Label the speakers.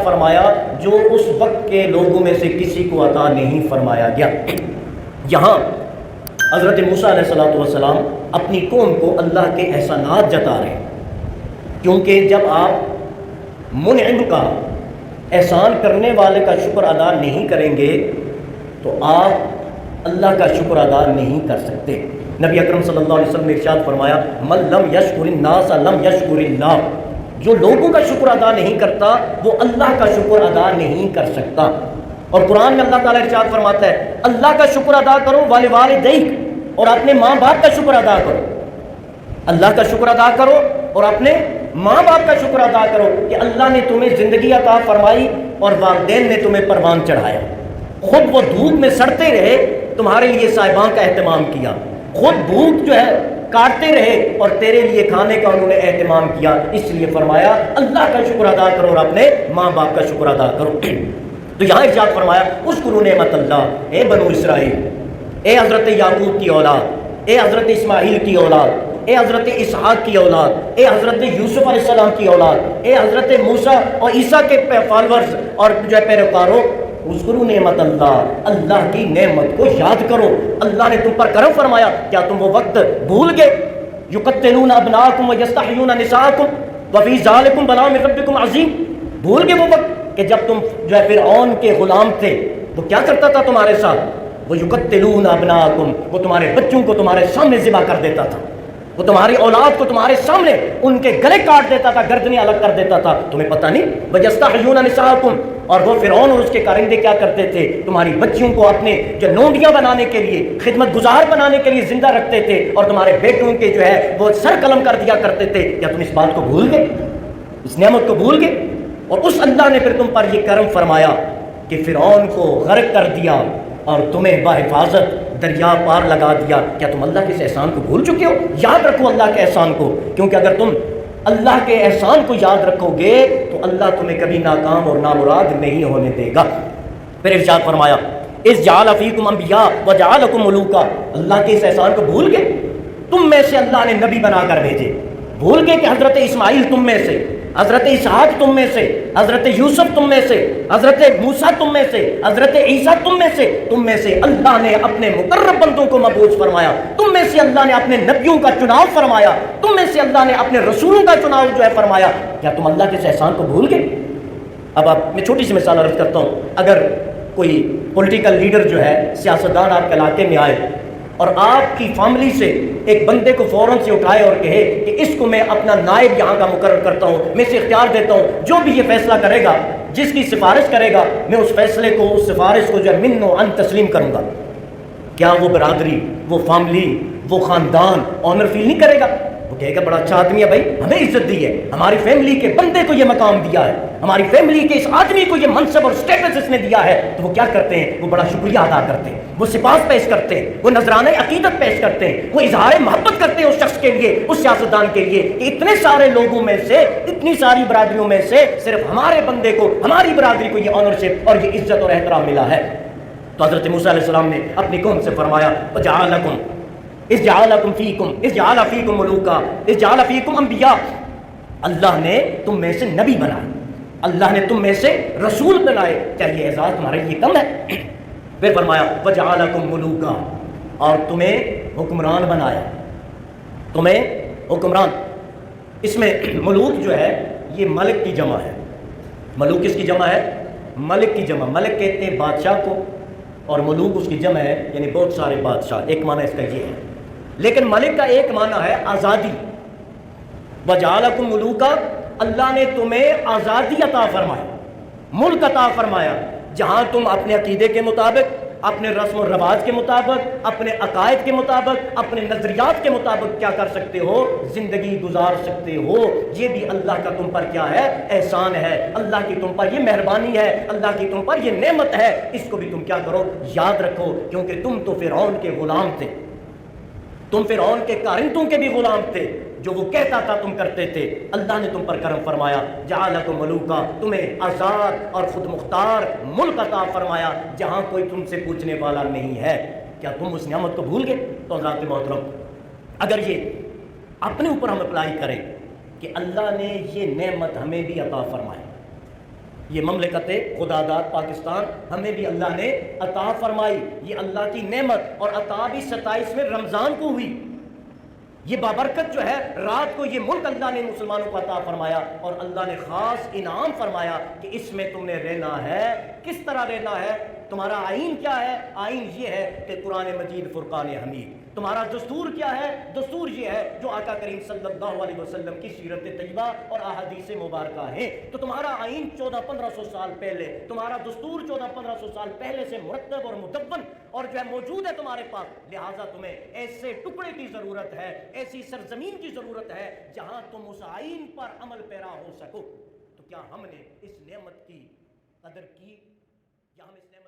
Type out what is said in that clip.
Speaker 1: فرمایا جو اس وقت کے لوگوں میں سے کسی کو عطا نہیں فرمایا گیا۔ یہاں حضرت موسیٰ علیہ السلام اپنی قوم کو اللہ کے احسانات جتا رہے ہیں، کیونکہ جب آپ منعم کا، احسان کرنے والے کا شکر ادا نہیں کریں گے تو آپ اللہ کا شکر ادا نہیں کر سکتے۔ نبی اکرم صلی اللہ علیہ وسلم نے ارشاد فرمایا من لم یشکر الناس لم یشکر اللہ، جو لوگوں کا شکر ادا نہیں کرتا وہ اللہ کا شکر ادا نہیں کر سکتا۔ اور قرآن میں اللہ تعالیٰ ارشاد فرماتا ہے اللہ کا شکر ادا کرو وَلِوَالِدَيْكَ، اور اپنے ماں باپ کا شکر ادا کرو۔ اللہ کا شکر ادا کرو اور اپنے ماں باپ کا شکر ادا کرو کہ اللہ نے تمہیں زندگی عطا فرمائی اور والدین نے تمہیں پروان چڑھایا، خود وہ دھوپ میں سڑتے رہے تمہارے لیے صاحبان کا اہتمام کیا، خود بھوک جو ہے کاٹتے رہے اور تیرے لیے کھانے کا انہوں نے اہتمام کیا، اس لیے فرمایا اللہ کا شکر ادا کرو اور اپنے ماں باپ کا شکر ادا کرو۔ تو یہاں ارشاد فرمایا اذکروا نعمت اللہ، اے بنو اسرائیل، اے حضرت یعقوب کی اولاد، اے حضرت اسماعیل کی اولاد، اے حضرت اسحاق کی اولاد، اے حضرت یوسف علیہ السلام کی اولاد، اے حضرت موسیٰ اور عیسیٰ کے فالورز اور جو ہے پیروکاروں، اذکروا نعمت اللہ، اللہ کی نعمت کو یاد کرو۔ اللہ نے تم پر کرم فرمایا، کیا تم وہ وقت بھول گئے؟ یقتلون ابناءکم ویستحیون نساءکم وفی ذالکم بلاء من ربکم عظیم، بھول گئے وہ وقت کہ جب تم جو ہے فرعون کے غلام تھے، وہ کیا کرتا تھا تمہارے ساتھ؟ وہ یقتلون ابناءکم، وہ تمہارے بچوں کو تمہارے سامنے ذبح کر دیتا تھا، وہ تمہاری اولاد کو تمہارے سامنے ان کے گلے کاٹ دیتا تھا، گردنیں الگ کر دیتا تھا، تمہیں پتہ نہیں؟ وَيَسْتَحْيُونَ نِسَاءَكُمْ، اور وہ فرعون اور اس کے کارندے کیا کرتے تھے؟ تمہاری بچیوں کو اپنے جو نونڈیاں بنانے کے لیے، خدمت گزار بنانے کے لیے زندہ رکھتے تھے اور تمہارے بیٹوں کے جو ہے وہ سر قلم کر دیا کرتے تھے۔ کیا تم اس بات کو بھول گئے؟ اس نعمت کو بھول گئے؟ اور اس اللہ نے پھر تم پر یہ کرم فرمایا کہ فرعون کو غرق کر دیا اور تمہیں بحفاظت دریا پار لگا دیا۔ کیا تم اللہ کے اس احسان کو بھول چکے ہو؟ یاد رکھو اللہ کے احسان کو، کیونکہ اگر تم اللہ کے احسان کو یاد رکھو گے تو اللہ تمہیں کبھی ناکام اور نامراد نہیں ہونے دے گا۔ پھر ارشاد فرمایا اذ جعل فیکم انبیاء وجعلکم ملوکا، اللہ کے اس احسان کو بھول گئے؟ تم میں سے اللہ نے نبی بنا کر بھیجے، بھول گئے کہ حضرت اسماعیل تم میں سے، حضرت اسحاق تم میں سے، حضرت یوسف تم میں سے، حضرت موسیٰ تم میں سے، حضرت عیسیٰ تم میں سے اللہ نے اپنے مقرب بندوں کو مبعوث فرمایا، تم میں سے اللہ نے اپنے نبیوں کا چناؤ فرمایا، تم میں سے اللہ نے اپنے رسولوں کا چناؤ جو ہے فرمایا۔ کیا تم اللہ کے اس احسان کو بھول گئے؟ اب میں چھوٹی سی مثال عرض کرتا ہوں، اگر کوئی پولیٹیکل لیڈر جو ہے، سیاستدان آپ کے علاقے میں آئے اور آپ کی فیملی سے ایک بندے کو فوراً سے اٹھائے اور کہے کہ اس کو میں اپنا نائب یہاں کا مقرر کرتا ہوں، میں اسے اختیار دیتا ہوں، جو بھی یہ فیصلہ کرے گا، جس کی سفارش کرے گا، میں اس فیصلے کو، اس سفارش کو جو ہے من و عن تسلیم کروں گا۔ کیا وہ برادری، وہ فیملی، وہ خاندان آنر فیل نہیں کرے گا؟ وہ کہے گا بڑا اچھا آدمی ہے بھائی، ہمیں عزت دی ہے، ہماری فیملی کے بندے کو یہ مقام دیا ہے، ہماری فیملی کے اس آدمی کو یہ منصب اور سٹیٹس اس نے دیا ہے۔ تو وہ کیا کرتے ہیں؟ وہ بڑا شکریہ ادا کرتے ہیں، وہ سپاس پیش کرتے ہیں، وہ نذرانہ عقیدت پیش کرتے ہیں، وہ اظہار محبت کرتے ہیں اس شخص کے لیے، اس سیاستدان کے لیے کہ اتنے سارے لوگوں میں سے، اتنی ساری برادریوں میں سے صرف ہمارے بندے کو، ہماری برادری کو یہ آنرشپ اور یہ عزت اور احترام ملا ہے۔ تو حضرت موسیٰ علیہ السلام نے اپنی قوم سے فرمایا وَجَعَلَكُمْ اِذْ جَعَلَكُمْ فِيكُمْ اِذْ جَعَلَ فِيكُمْ مُلُوكًا اِذْ جَعَلَ فِيكُمْ انبیاء، اللہ نے تم میں سے نبی بنائے، اللہ نے تم میں سے رسول بنائے، کیا یہ اعزاز تمہارے لیے کم ہے؟ پھر فرمایا وَجَعَلَكُمْ مُلُوكًا، اور تمہیں حکمران بنایا، تمہیں حکمران۔ اس میں ملوک جو ہے یہ ملک کی جمع ہے، ملوک کس کی جمع ہے؟ ملک کی جمع، ملک کہتے ہیں بادشاہ کو، اور ملوک اس کی جمع ہے، یعنی بہت سارے بادشاہ، ایک معنی اس کا یہ ہے۔ لیکن ملک کا ایک معنی ہے آزادی۔ وَجَعَلَكُمْ مُلُوكًا، اللہ نے تمہیں آزادی عطا فرمایا، ملک عطا فرمایا، جہاں تم اپنے عقیدے کے مطابق، اپنے رسم و رواج کے مطابق، اپنے عقائد کے مطابق، اپنے نظریات کے مطابق کیا کر سکتے ہو؟ زندگی گزار سکتے ہو۔ یہ بھی اللہ کا تم پر کیا ہے؟ احسان ہے، اللہ کی تم پر یہ مہربانی ہے، اللہ کی تم پر یہ نعمت ہے۔ اس کو بھی تم کیا کرو؟ یاد رکھو، کیونکہ تم تو فرعون کے غلام تھے، تم فرعون کے کارندوں کے بھی غلام تھے، جو وہ کہتا تھا تم کرتے تھے۔ اللہ نے تم پر کرم فرمایا، جعلکم ملوکا، تمہیں آزاد اور خود مختار ملک عطا فرمایا جہاں کوئی تم سے پوچھنے والا نہیں ہے۔ کیا تم اس نعمت کو بھول گئے؟ تو حضرات محترم، اگر یہ اپنے اوپر ہم اپلائی کریں کہ اللہ نے یہ نعمت ہمیں بھی عطا فرمائی، یہ مملکت خداداد پاکستان ہمیں بھی اللہ نے عطا فرمائی، یہ اللہ کی نعمت، اور عطا بھی 27ویں رمضان کو ہوئی۔ یہ بابرکت جو ہے رات کو یہ ملک اللہ نے مسلمانوں کو عطا فرمایا، اور اللہ نے خاص انعام فرمایا کہ اس میں تم نے رہنا ہے۔ کس طرح رہنا ہے؟ تمہارا آئین کیا ہے؟ آئین یہ ہے کہ قرآن مجید فرقان حمید۔ تمہارا دستور کیا ہے؟ دستور یہ ہے جو آقا کریم صلی اللہ علیہ وسلم کی سیرت طیبہ اور احادیث مبارکہ ہیں۔ تو تمہارا آئین 1400-1500 سال پہلے، تمہارا دستور 1400-1500 سال پہلے سے مرتب اور مدون اور جو ہے موجود ہے تمہارے پاس، لہٰذا تمہیں ایسے ٹکڑے کی ضرورت ہے، ایسی سرزمین کی ضرورت ہے جہاں تم اس آئین پر عمل پیرا ہو سکو۔ تو کیا ہم نے اس نعمت کی قدر کی؟ یا ہم اس نعمت